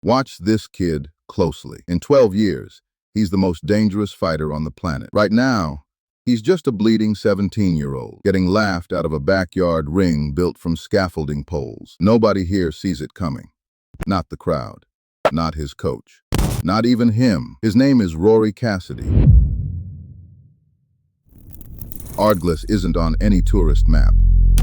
Watch this kid closely. In 12 years, he's the most dangerous fighter on the planet. Right now, he's just a bleeding 17-year-old, getting laughed out of a backyard ring built from scaffolding poles. Nobody here sees it coming. Not the crowd. Not his coach. Not even him. His name is Rory Cassidy. Ardglass isn't on any tourist map.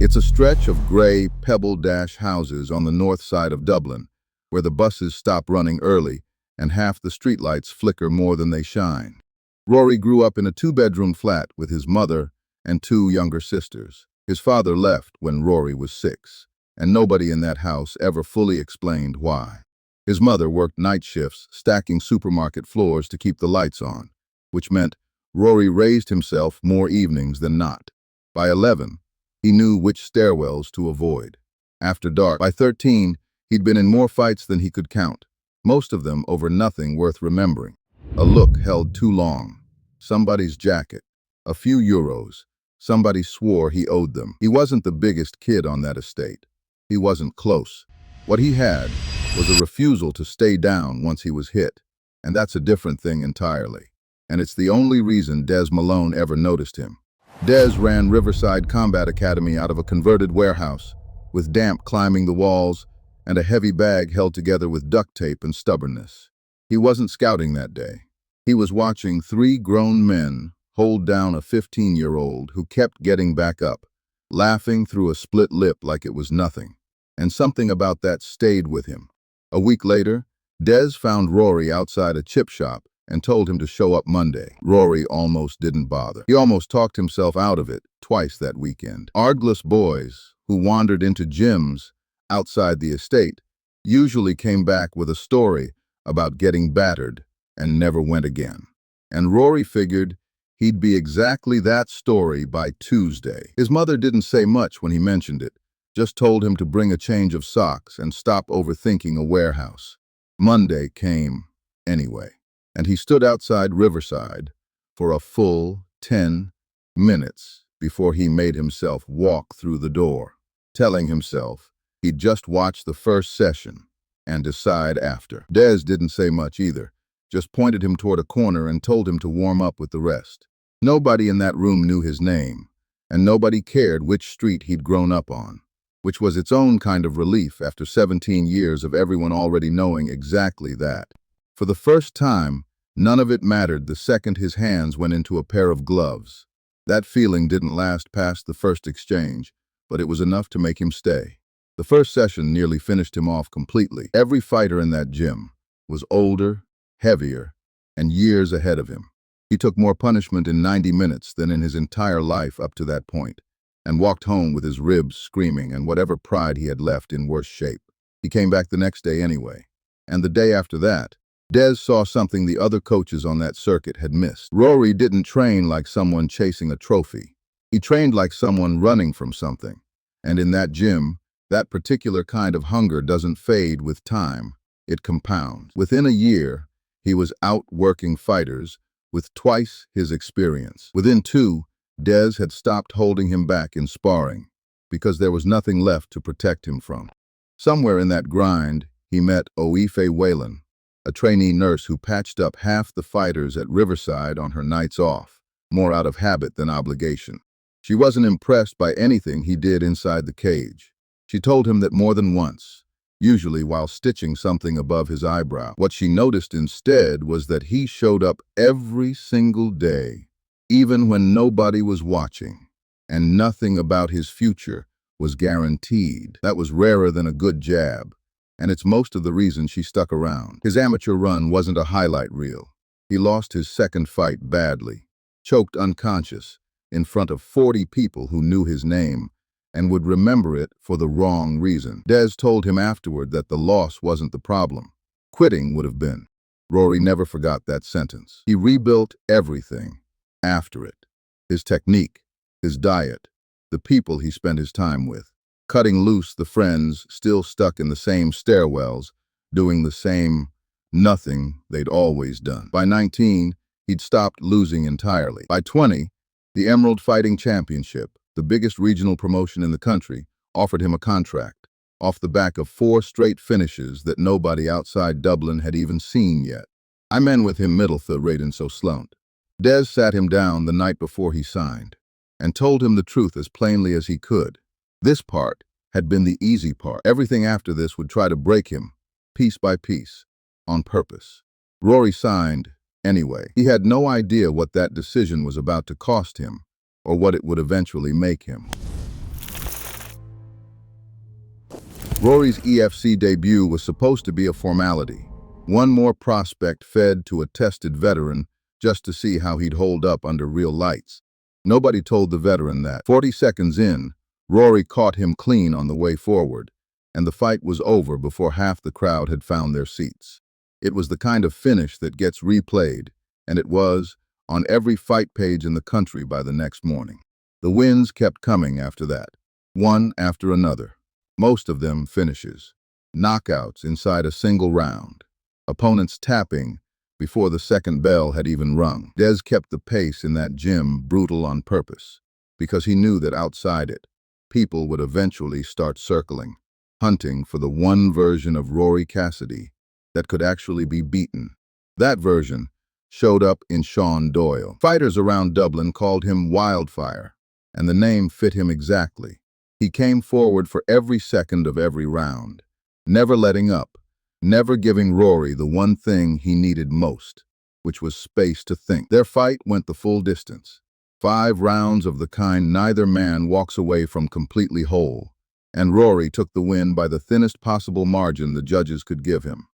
It's a stretch of gray, pebble-dash houses on the north side of Dublin, where the buses stop running early and half the streetlights flicker more than they shine. Rory grew up in a two-bedroom flat with his mother and two younger sisters. His father left when Rory was 6, and nobody in that house ever fully explained why. His mother worked night shifts, stacking supermarket floors to keep the lights on, which meant Rory raised himself more evenings than not. By 11, he knew which stairwells to avoid. After dark, by 13, he'd been in more fights than he could count, most of them over nothing worth remembering. A look held too long. Somebody's jacket. A few euros. Somebody swore he owed them. He wasn't the biggest kid on that estate. He wasn't close. What he had was a refusal to stay down once he was hit, and that's a different thing entirely. And it's the only reason Dez Malone ever noticed him. Dez ran Riverside Combat Academy out of a converted warehouse, with damp climbing the walls and a heavy bag held together with duct tape and stubbornness. He wasn't scouting that day. He was watching 3 grown men hold down a 15-year-old who kept getting back up, laughing through a split lip like it was nothing. And something about that stayed with him. A week later, Dez found Rory outside a chip shop and told him to show up Monday. Rory almost didn't bother. He almost talked himself out of it twice that weekend. Ardglass boys who wandered into gyms outside the estate usually came back with a story about getting battered and never went again. And Rory figured he'd be exactly that story by Tuesday. His mother didn't say much when he mentioned it, just told him to bring a change of socks and stop overthinking a warehouse. Monday came anyway, and he stood outside Riverside for a full 10 minutes before he made himself walk through the door, telling himself he'd just watch the first session and decide after. Dez didn't say much either, just pointed him toward a corner and told him to warm up with the rest. Nobody in that room knew his name, and nobody cared which street he'd grown up on, which was its own kind of relief after 17 years of everyone already knowing exactly that. For the first time, none of it mattered the second his hands went into a pair of gloves. That feeling didn't last past the first exchange, but it was enough to make him stay. The first session nearly finished him off completely. Every fighter in that gym was older, heavier, and years ahead of him. He took more punishment in 90 minutes than in his entire life up to that point, and walked home with his ribs screaming and whatever pride he had left in worse shape. He came back the next day anyway, and the day after that, Dez saw something the other coaches on that circuit had missed. Rory didn't train like someone chasing a trophy. He trained like someone running from something. And in that gym, that particular kind of hunger doesn't fade with time, it compounds. Within a year, he was out working fighters with twice his experience. Within 2, Dez had stopped holding him back in sparring because there was nothing left to protect him from. Somewhere in that grind, he met Oife Whelan, a trainee nurse who patched up half the fighters at Riverside on her nights off, more out of habit than obligation. She wasn't impressed by anything he did inside the cage. She told him that more than once, usually while stitching something above his eyebrow. What she noticed instead was that he showed up every single day, even when nobody was watching, and nothing about his future was guaranteed. That was rarer than a good jab, and it's most of the reason she stuck around. His amateur run wasn't a highlight reel. He lost his second fight badly, choked unconscious in front of 40 people who knew his name and would remember it for the wrong reason. Dez told him afterward that the loss wasn't the problem. Quitting would have been. Rory never forgot that sentence. He rebuilt everything after it. His technique, his diet, the people he spent his time with. Cutting loose the friends still stuck in the same stairwells, doing the same nothing they'd always done. By 19, he'd stopped losing entirely. By 20, the Emerald Fighting Championship, the biggest regional promotion in the country, offered him a contract. off the back of 4 straight finishes that nobody outside Dublin had even seen yet. I men with him Middletha Raiden so Sloan. Dez sat him down the night before he signed, and told him the truth as plainly as he could. This part had been the easy part. Everything after this would try to break him, piece by piece, on purpose. Rory signed anyway. He had no idea what that decision was about to cost him, or what it would eventually make him. Rory's EFC debut was supposed to be a formality. One more prospect fed to a tested veteran just to see how he'd hold up under real lights. Nobody told the veteran that. 40 seconds in, Rory caught him clean on the way forward, and the fight was over before half the crowd had found their seats. It was the kind of finish that gets replayed, and it was on every fight page in the country by the next morning. The wins kept coming after that, one after another. Most of them finishes, knockouts inside a single round, opponents tapping before the second bell had even rung. Dez kept the pace in that gym brutal on purpose, because he knew that outside it, people would eventually start circling, hunting for the one version of Rory Cassidy that could actually be beaten. That version showed up in Sean Doyle. Fighters around Dublin called him Wildfire, and the name fit him exactly. He came forward for every second of every round, never letting up, never giving Rory the one thing he needed most, which was space to think. Their fight went the full distance. 5 rounds of the kind neither man walks away from completely whole, and Rory took the win by the thinnest possible margin the judges could give him.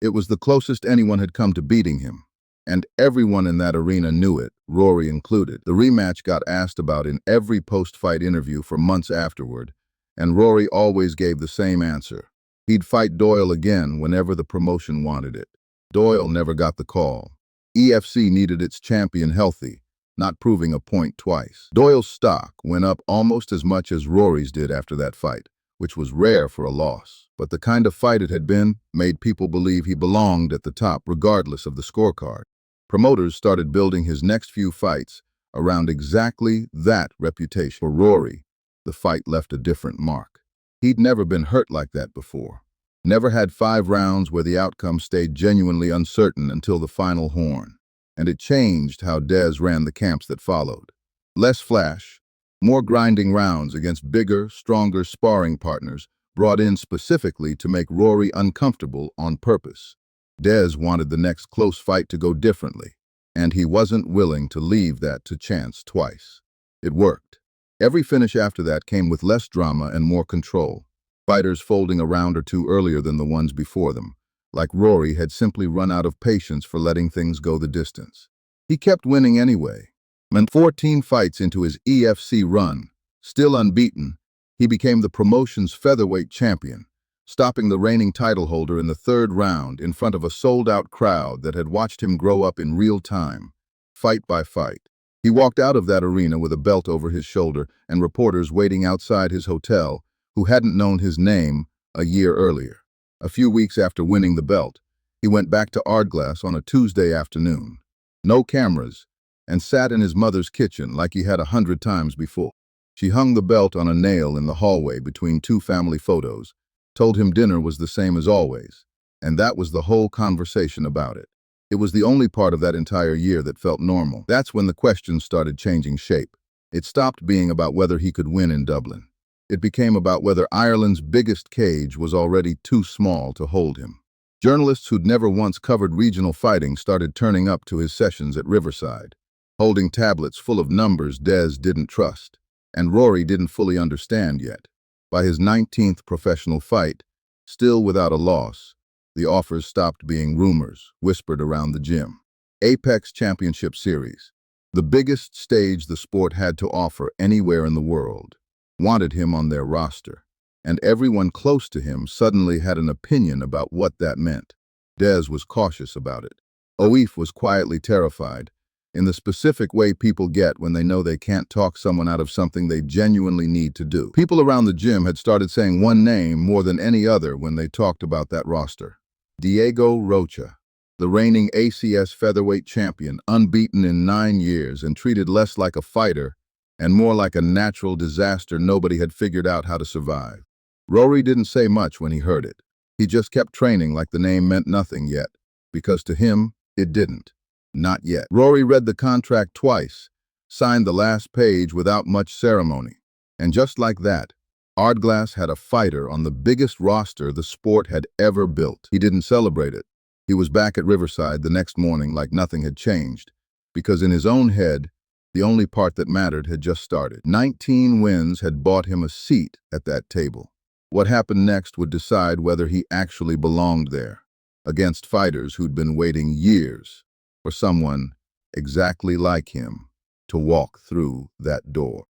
It was the closest anyone had come to beating him, and everyone in that arena knew it, Rory included. The rematch got asked about in every post-fight interview for months afterward, and Rory always gave the same answer. He'd fight Doyle again whenever the promotion wanted it. Doyle never got the call. EFC needed its champion healthy, not proving a point twice. Doyle's stock went up almost as much as Rory's did after that fight, which was rare for a loss. But the kind of fight it had been made people believe he belonged at the top regardless of the scorecard. Promoters started building his next few fights around exactly that reputation. For Rory, the fight left a different mark. He'd never been hurt like that before. Never had 5 rounds where the outcome stayed genuinely uncertain until the final horn. And it changed how Dez ran the camps that followed. Less flash, more grinding rounds against bigger, stronger sparring partners brought in specifically to make Rory uncomfortable on purpose. Dez wanted the next close fight to go differently, and he wasn't willing to leave that to chance twice. It worked. Every finish after that came with less drama and more control. Fighters folding a round or two earlier than the ones before them, like Rory had simply run out of patience for letting things go the distance. He kept winning anyway. And 14 fights into his EFC run, still unbeaten, he became the promotion's featherweight champion, stopping the reigning title holder in the 3rd round in front of a sold-out crowd that had watched him grow up in real time, fight by fight. He walked out of that arena with a belt over his shoulder and reporters waiting outside his hotel who hadn't known his name a year earlier. A few weeks after winning the belt, he went back to Ardglass on a Tuesday afternoon. No cameras, and sat in his mother's kitchen like he had 100 times before. She hung the belt on a nail in the hallway between 2 family photos, told him dinner was the same as always, and that was the whole conversation about it. It was the only part of that entire year that felt normal. That's when the questions started changing shape. It stopped being about whether he could win in Dublin. It became about whether Ireland's biggest cage was already too small to hold him. Journalists who'd never once covered regional fighting started turning up to his sessions at Riverside, holding tablets full of numbers Dez didn't trust, and Rory didn't fully understand yet. By his 19th professional fight, still without a loss, the offers stopped being rumors whispered around the gym. Apex Championship Series, the biggest stage the sport had to offer anywhere in the world, wanted him on their roster, and everyone close to him suddenly had an opinion about what that meant. Dez was cautious about it. Oife was quietly terrified, in the specific way people get when they know they can't talk someone out of something they genuinely need to do. People around the gym had started saying one name more than any other when they talked about that roster. Diego Rocha, the reigning ACS featherweight champion, unbeaten in 9 years and treated less like a fighter and more like a natural disaster nobody had figured out how to survive. Rory didn't say much when he heard it. He just kept training like the name meant nothing yet, because to him, it didn't. Not yet. Rory read the contract twice, signed the last page without much ceremony. And just like that, Ardglass had a fighter on the biggest roster the sport had ever built. He didn't celebrate it. He was back at Riverside the next morning like nothing had changed, because in his own head, the only part that mattered had just started. 19 wins had bought him a seat at that table. What happened next would decide whether he actually belonged there, against fighters who'd been waiting years for someone exactly like him to walk through that door.